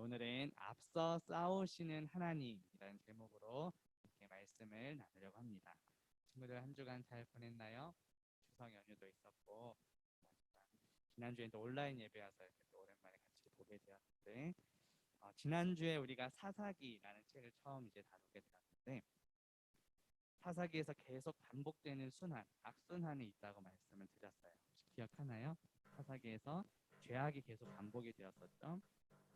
오늘은 앞서 싸우시는 하나님이라는 제목으로 이렇게 말씀을 나누려고 합니다. 친구들 한 주간 잘 보냈나요? 추석 연휴도 있었고 지난주엔 또 온라인 예배여서 이렇게 또 오랜만에 같이 보게 되었는데 지난주에 우리가 사사기라는 책을 처음 이제 다루게 되었는데 사사기에서 계속 반복되는 순환, 악순환이 있다고 말씀을 드렸어요. 혹시 기억하나요? 사사기에서 죄악이 계속 반복이 되었었죠.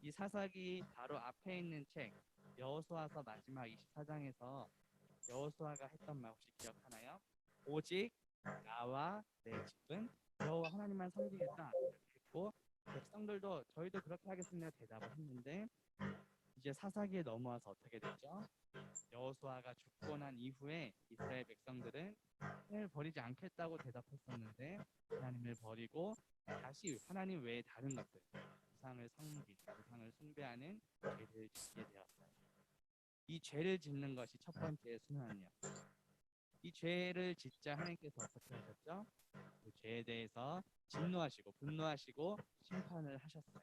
이 사사기 바로 앞에 있는 책 여호수아서 마지막 24장에서 여호수아가 했던 말 혹시 기억하나요? 오직 나와 내 집은 여호와 하나님만 섬기겠다 이렇게 했고 백성들도 저희도 그렇게 하겠습니다 대답을 했는데 이제 사사기에 넘어와서 어떻게 됐죠? 여호수아가 죽고 난 이후에 이스라엘 백성들은 하나님을 버리지 않겠다고 대답했었는데 하나님을 버리고 다시 하나님 외에 다른 것들 우상을 섬기고 우상을 숭배하는 죄를 짓게 되었어요. 이 죄를 짓는 것이 첫 번째 순환이었어요. 이 죄를 짓자 하나님께서 어떻게 하셨죠? 그 죄에 대해서 진노하시고 분노하시고 심판을 하셨어요.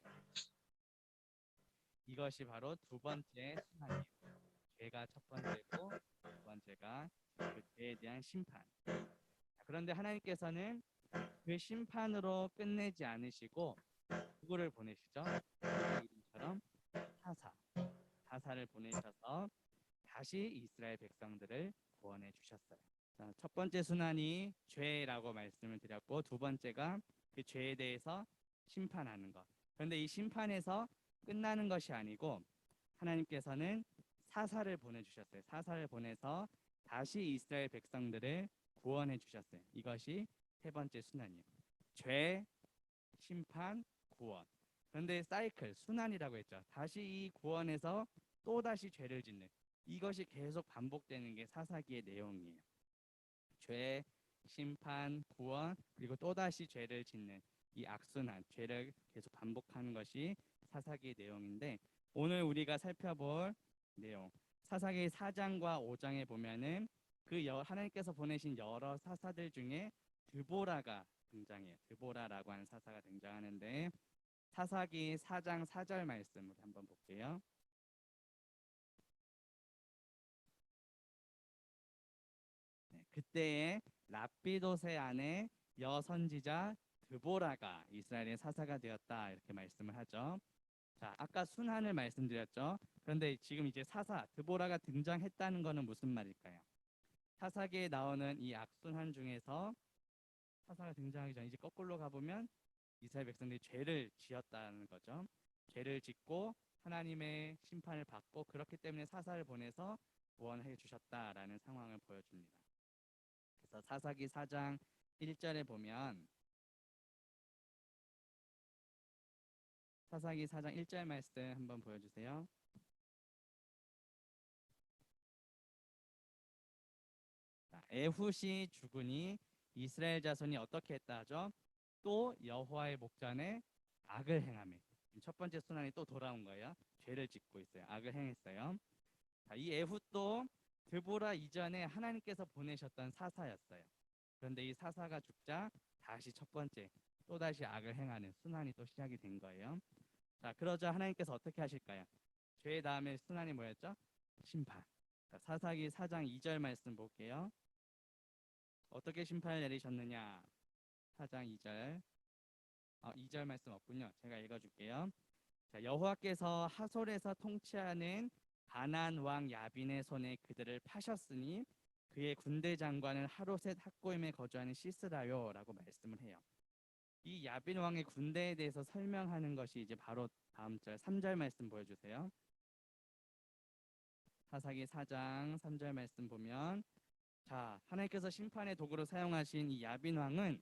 이것이 바로 두 번째 순환이에요. 죄가 첫 번째고 두 번째가 그 죄에 대한 심판. 그런데 하나님께서는 그 심판으로 끝내지 않으시고 누구를 보내시죠? 이름처럼 사사를 보내셔서 다시 이스라엘 백성들을 구원해 주셨어요. 자, 첫 번째 순환이 죄라고 말씀을 드렸고 두 번째가 그 죄에 대해서 심판하는 것. 그런데 이 심판에서 끝나는 것이 아니고 하나님께서는 사사를 보내주셨어요. 사사를 보내서 다시 이스라엘 백성들을 구원해 주셨어요. 이것이 세 번째 순환이에요. 죄, 심판, 구원. 그런데 사이클, 순환이라고 했죠. 다시 이 구원에서 또다시 죄를 짓는 이것이 계속 반복되는 게 사사기의 내용이에요. 죄, 심판, 구원, 그리고 또다시 죄를 짓는 이 악순환, 죄를 계속 반복하는 것이 사사기의 내용인데 오늘 우리가 살펴볼 내용 사사기 4장과 5장에 보면은 하나님께서 보내신 여러 사사들 중에 드보라가 등장해요. 드보라라고 하는 사사가 등장하는데 사사기 4장 4절 말씀을 한번 볼게요. 네, 그때에 랍비도세 아내 여선지자 드보라가 이스라엘의 사사가 되었다 이렇게 말씀을 하죠. 자, 아까 순환을 말씀드렸죠. 그런데 지금 이제 사사 드보라가 등장했다는 것은 무슨 말일까요? 사사기에 나오는 이 악순환 중에서 사사가 등장하기 전 이제 거꾸로 가보면 이스라엘 백성들이 죄를 지었다는 거죠. 죄를 짓고 하나님의 심판을 받고 그렇기 때문에 사사를 보내서 구원해 주셨다라는 상황을 보여줍니다. 그래서 사사기 4장 1절에 보면 사사기 4장 1절 말씀 한번 보여주세요. 자, 에훗이 죽으니 이스라엘 자손이 어떻게 했다 하죠? 또 여호와의 목전에 악을 행하며 첫 번째 순환이 또 돌아온 거예요. 죄를 짓고 있어요. 악을 행했어요. 자, 이 에훗도 드보라 이전에 하나님께서 보내셨던 사사였어요. 그런데 이 사사가 죽자 다시 첫 번째 또다시 악을 행하는 순환이 또 시작이 된 거예요. 자, 그러자 하나님께서 어떻게 하실까요? 죄 다음에 순환이 뭐였죠? 심판. 자, 사사기 4장 2절 말씀 볼게요. 어떻게 심판을 내리셨느냐? 4장 2절. 2절 말씀 없군요. 제가 읽어줄게요. 자, 여호와께서 하솔에서 통치하는 바난 왕 야빈의 손에 그들을 파셨으니 그의 군대 장관은 하롯셋 학고임에 거주하는 시스라요라고 말씀을 해요. 이 야빈 왕의 군대에 대해서 설명하는 것이 이제 바로 다음 절 3절 말씀 보여주세요. 사사기 4장 3절 말씀 보면 자, 하나님께서 심판의 도구로 사용하신 이 야빈 왕은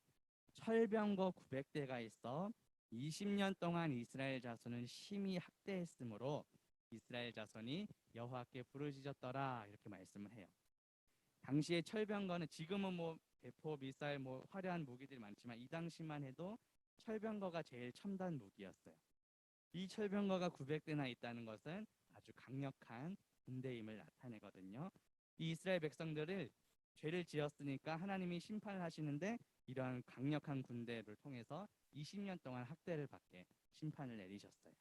철병거 900대가 있어 20년 동안 이스라엘 자손을 심히 학대했으므로 이스라엘 자손이 여호와께 부르짖었더라 이렇게 말씀을 해요. 당시에 철병거는 지금은 뭐 대포, 미사일, 뭐 화려한 무기들이 많지만 이 당시만 해도 철병거가 제일 첨단 무기였어요. 이 철병거가 900대나 있다는 것은 아주 강력한 군대임을 나타내거든요. 이 이스라엘 백성들을 죄를 지었으니까 하나님이 심판을 하시는데 이러한 강력한 군대를 통해서 20년 동안 학대를 받게 심판을 내리셨어요.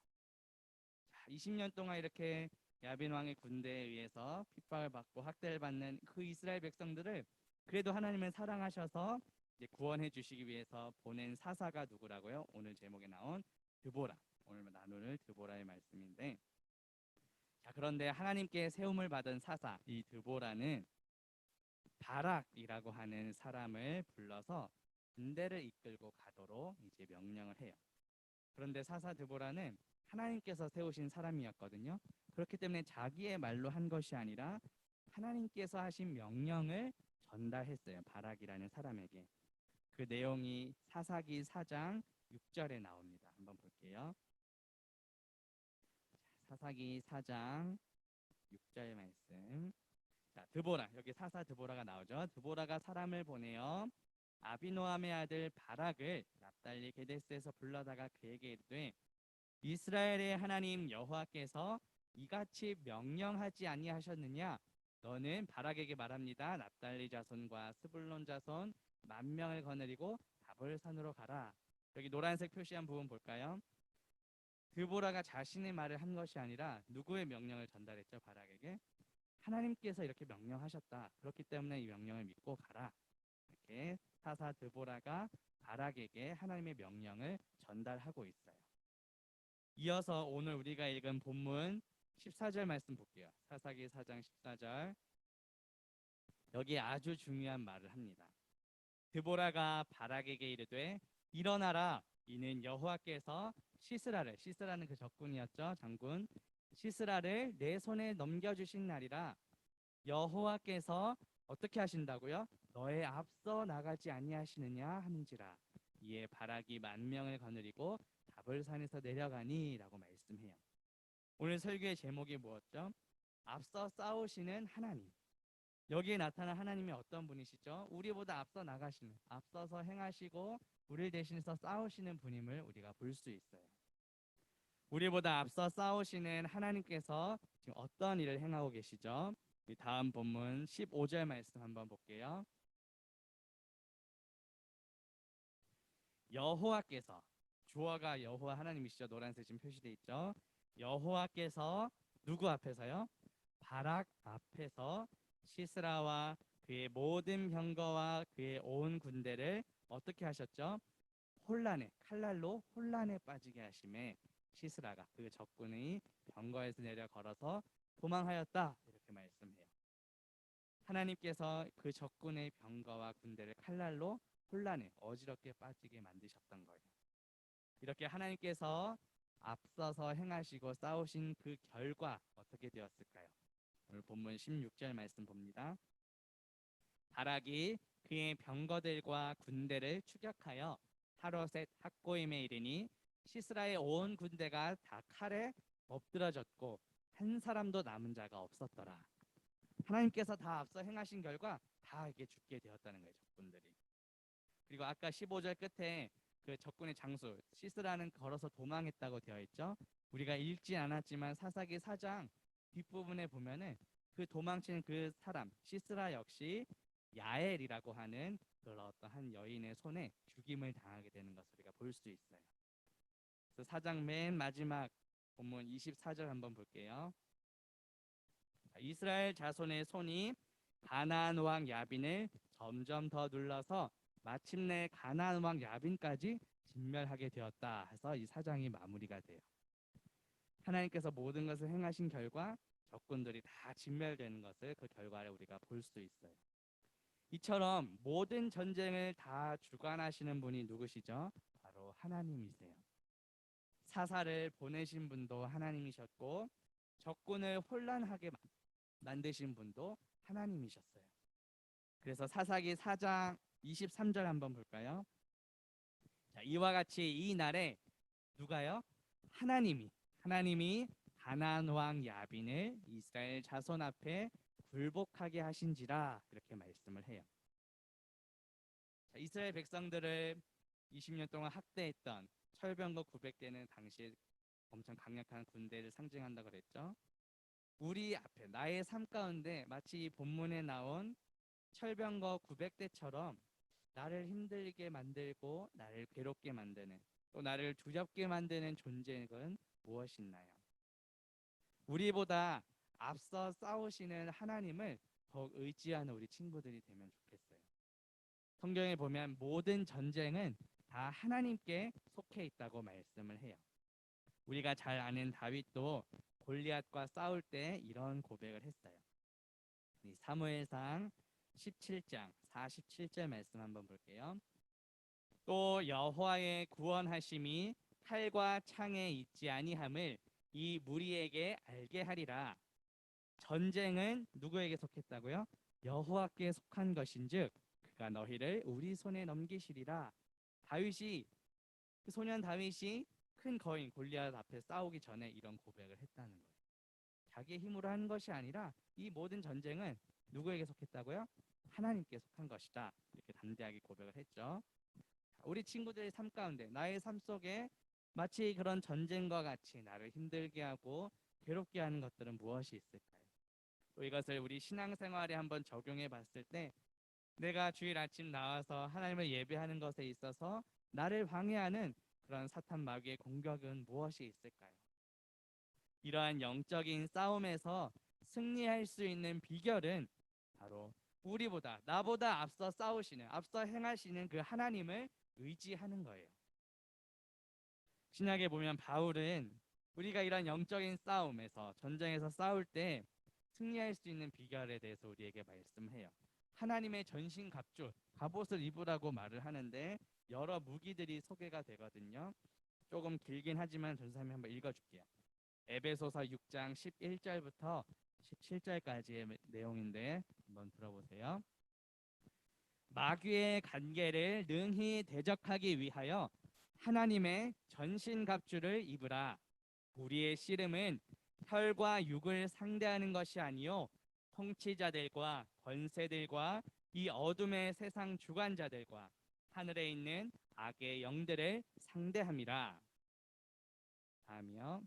자, 20년 동안 이렇게 야빈 왕의 군대에 의해서 핍박을 받고 학대를 받는 그 이스라엘 백성들을 그래도 하나님은 사랑하셔서 이제 구원해 주시기 위해서 보낸 사사가 누구라고요? 오늘 제목에 나온 드보라. 오늘 나눌 드보라의 말씀인데, 자, 그런데 하나님께 세움을 받은 사사 이 드보라는 바락이라고 하는 사람을 불러서 군대를 이끌고 가도록 이제 명령을 해요. 그런데 사사 드보라는 하나님께서 세우신 사람이었거든요. 그렇기 때문에 자기의 말로 한 것이 아니라 하나님께서 하신 명령을 전달했어요. 바락이라는 사람에게. 그 내용이 사사기 4장 6절에 나옵니다. 한번 볼게요. 사사기 4장 6절 말씀. 자, 드보라. 여기 사사 드보라가 나오죠. 드보라가 사람을 보내어 아비노함의 아들 바락을 납달리 게데스에서 불러다가 그에게 이르되 이스라엘의 하나님 여호와께서 이같이 명령하지 아니하셨느냐? 너는 바락에게 말합니다. 납달리 자손과 스불론 자손 10,000명을 거느리고 다볼산으로 가라. 여기 노란색 표시한 부분 볼까요? 드보라가 자신의 말을 한 것이 아니라 누구의 명령을 전달했죠? 바락에게. 하나님께서 이렇게 명령하셨다. 그렇기 때문에 이 명령을 믿고 가라. 이렇게 사사 드보라가 바락에게 하나님의 명령을 전달하고 있어요. 이어서 오늘 우리가 읽은 본문 14절 말씀 볼게요. 사사기 4장 14절. 여기에 아주 중요한 말을 합니다. 드보라가 바락에게 이르되 일어나라. 이는 여호와께서 시스라는 그 적군이었죠. 장군. 시스라를 내 손에 넘겨주신 날이라. 여호와께서 어떻게 하신다고요? 너의 앞서 나가지 아니하시느냐 하는지라. 이에 바락이 10,000명을 거느리고 다볼산에서 내려가니 라고 말씀해요. 오늘 설교의 제목이 뭐였죠? 앞서 싸우시는 하나님. 여기에 나타난 하나님이 어떤 분이시죠? 우리보다 앞서 나가시는, 앞서서 행하시고 우리를 대신해서 싸우시는 분임을 우리가 볼 수 있어요. 우리보다 앞서 싸우시는 하나님께서 지금 어떤 일을 행하고 계시죠? 다음 본문 15절 말씀 한번 볼게요. 여호와께서, 주어가 여호와 하나님이시죠. 노란색 지금 표시되어 있죠. 여호와께서 누구 앞에서요? 바락 앞에서 시스라와 그의 모든 병거와 그의 온 군대를 어떻게 하셨죠? 혼란에, 칼날로 혼란에 빠지게 하심에 시스라가 그 적군의 병거에서 내려 걸어서 도망하였다. 이렇게 말씀해요. 하나님께서 그 적군의 병거와 군대를 칼날로 혼란에 어지럽게 빠지게 만드셨던 거예요. 이렇게 하나님께서 앞서서 행하시고 싸우신 그 결과 어떻게 되었을까요? 오늘 본문 16절 말씀 봅니다. 바락이 그의 병거들과 군대를 추격하여 하로셋 학고임에 이르니 시스라의 온 군대가 다 칼에 엎드러졌고 한 사람도 남은 자가 없었더라. 하나님께서 다 앞서 행하신 결과 다 이게 죽게 되었다는 거예요. 적군들이. 그리고 아까 15절 끝에 그 적군의 장수 시스라는 걸어서 도망했다고 되어 있죠. 우리가 읽지 않았지만 사사기 4장 뒷부분에 보면은 그 도망친 그 사람 시스라 역시 야엘이라고 하는 그런 어떠한 여인의 손에 죽임을 당하게 되는 것을 우리가 볼 수 있어요. 그래서 4장 맨 마지막 본문 24절 한번 볼게요. 이스라엘 자손의 손이 가나안 왕 야빈을 점점 더 눌러서 마침내 가나안 왕 야빈까지 진멸하게 되었다 해서 이 4장이 마무리가 돼요. 하나님께서 모든 것을 행하신 결과 적군들이 다 진멸되는 것을 그 결과를 우리가 볼 수 있어요. 이처럼 모든 전쟁을 다 주관하시는 분이 누구시죠? 바로 하나님이세요. 사사를 보내신 분도 하나님이셨고 적군을 혼란하게 만드신 분도 하나님이셨어요. 그래서 사사기 4장 23절 한번 볼까요? 자, 이와 같이 이 날에 누가요? 하나님이 가나안 왕 야빈을 이스라엘 자손 앞에 굴복하게 하신지라 이렇게 말씀을 해요. 자, 이스라엘 백성들을 20년 동안 학대했던 철병거 900대는 당시에 엄청 강력한 군대를 상징한다고 그랬죠. 우리 앞에 나의 삶 가운데 마치 이 본문에 나온 철병거 900대처럼 나를 힘들게 만들고 나를 괴롭게 만드는 또 나를 두렵게 만드는 존재는 무엇이나요? 우리보다 앞서 싸우시는 하나님을 더욱 의지하는 우리 친구들이 되면 좋겠어요. 성경에 보면 모든 전쟁은 다 하나님께 속해 있다고 말씀을 해요. 우리가 잘 아는 다윗도 골리앗과 싸울 때 이런 고백을 했어요. 사무엘상 17장 47절 말씀 한번 볼게요. 또 여호와의 구원하심이 칼과 창에 있지 아니함을 이 무리에게 알게 하리라. 전쟁은 누구에게 속했다고요? 여호와께 속한 것인즉 그가 너희를 우리 손에 넘기시리라. 다윗이 그 소년 다윗이 큰 거인 골리앗 앞에 싸우기 전에 이런 고백을 했다는 거예요. 자기의 힘으로 하는 것이 아니라 이 모든 전쟁은 누구에게 속했다고요? 하나님께 속한 것이다. 이렇게 담대하게 고백을 했죠. 우리 친구들의 삶 가운데 나의 삶 속에 마치 그런 전쟁과 같이 나를 힘들게 하고 괴롭게 하는 것들은 무엇이 있을까요? 또 이것을 우리 신앙생활에 한번 적용해 봤을 때 내가 주일 아침 나와서 하나님을 예배하는 것에 있어서 나를 방해하는 그런 사탄 마귀의 공격은 무엇이 있을까요? 이러한 영적인 싸움에서 승리할 수 있는 비결은 바로 우리보다 나보다 앞서 싸우시는 앞서 행하시는 그 하나님을 의지하는 거예요. 신약에 보면 바울은 우리가 이런 영적인 싸움에서 전쟁에서 싸울 때 승리할 수 있는 비결에 대해서 우리에게 말씀해요. 하나님의 전신 갑주 갑옷을 입으라고 말을 하는데 여러 무기들이 소개가 되거든요. 조금 길긴 하지만 전사님이 한번 읽어줄게요. 에베소서 6장 11절부터 17절까지의 내용인데 한번 들어보세요. 마귀의 간계를 능히 대적하기 위하여 하나님의 전신 갑주를 입으라. 우리의 씨름은 혈과 육을 상대하는 것이 아니요 통치자들과 권세들과 이 어둠의 세상 주관자들과 하늘에 있는 악의 영들을 상대함이라. 다음이요.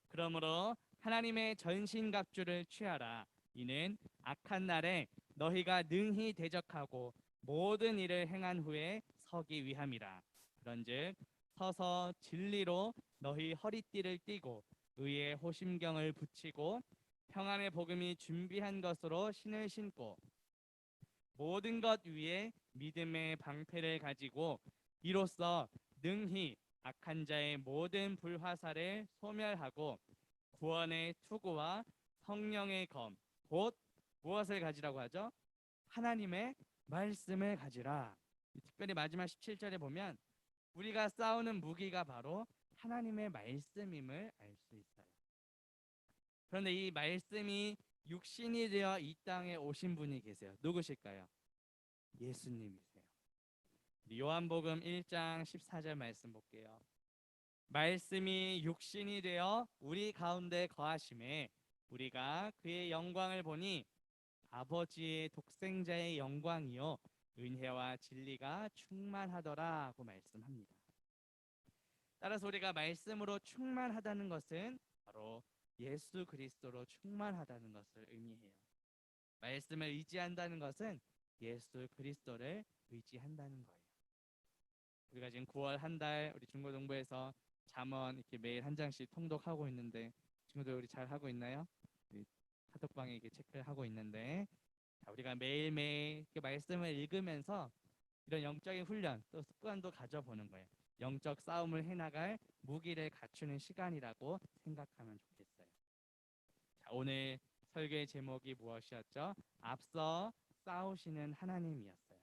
그러므로 하나님의 전신갑주를 취하라. 이는 악한 날에 너희가 능히 대적하고 모든 일을 행한 후에 서기 위함이라. 그런즉 서서 진리로 너희 허리띠를 띠고 의의 호심경을 붙이고 평안의 복음이 준비한 것으로 신을 신고 모든 것 위에 믿음의 방패를 가지고 이로써 능히 악한 자의 모든 불화살을 소멸하고 구원의 투구와 성령의 검 곧 무엇을 가지라고 하죠? 하나님의 말씀을 가지라. 특별히 마지막 17절에 보면 우리가 싸우는 무기가 바로 하나님의 말씀임을 알 수 있어요. 그런데 이 말씀이 육신이 되어 이 땅에 오신 분이 계세요. 누구실까요? 예수님이세요. 요한복음 1장 14절 말씀 볼게요. 말씀이 육신이 되어 우리 가운데 거하심에 우리가 그의 영광을 보니 아버지의 독생자의 영광이요 은혜와 진리가 충만하더라고 말씀합니다. 따라서 우리가 말씀으로 충만하다는 것은 바로 예수 그리스도로 충만하다는 것을 의미해요. 말씀을 의지한다는 것은 예수 그리스도를 의지한다는 거예요. 우리가 지금 9월 한 달 우리 중고등부에서 잠언 이렇게 매일 한 장씩 통독하고 있는데 친구들 우리 잘 하고 있나요? 카톡방에 이렇게 체크를 하고 있는데 우리가 매일매일 그 말씀을 읽으면서 이런 영적인 훈련 또 습관도 가져보는 거예요. 영적 싸움을 해나갈 무기를 갖추는 시간이라고 생각하면 좋겠어요. 자, 오늘 설교의 제목이 무엇이었죠? 앞서 싸우시는 하나님이었어요.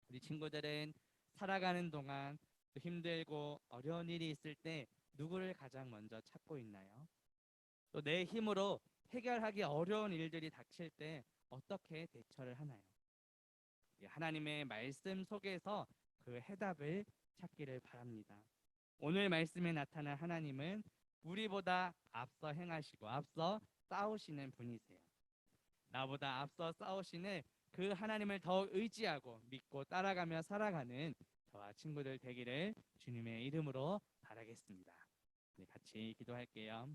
우리 친구들은 살아가는 동안 힘들고 어려운 일이 있을 때 누구를 가장 먼저 찾고 있나요? 또 내 힘으로 해결하기 어려운 일들이 닥칠 때 어떻게 대처를 하나요? 하나님의 말씀 속에서 그 해답을 찾기를 바랍니다. 오늘 말씀에 나타난 하나님은 우리보다 앞서 행하시고 앞서 싸우시는 분이세요. 나보다 앞서 싸우시는 그 하나님을 더 의지하고 믿고 따라가며 살아가는 저와 친구들 되기를 주님의 이름으로 바라겠습니다. 같이 기도할게요.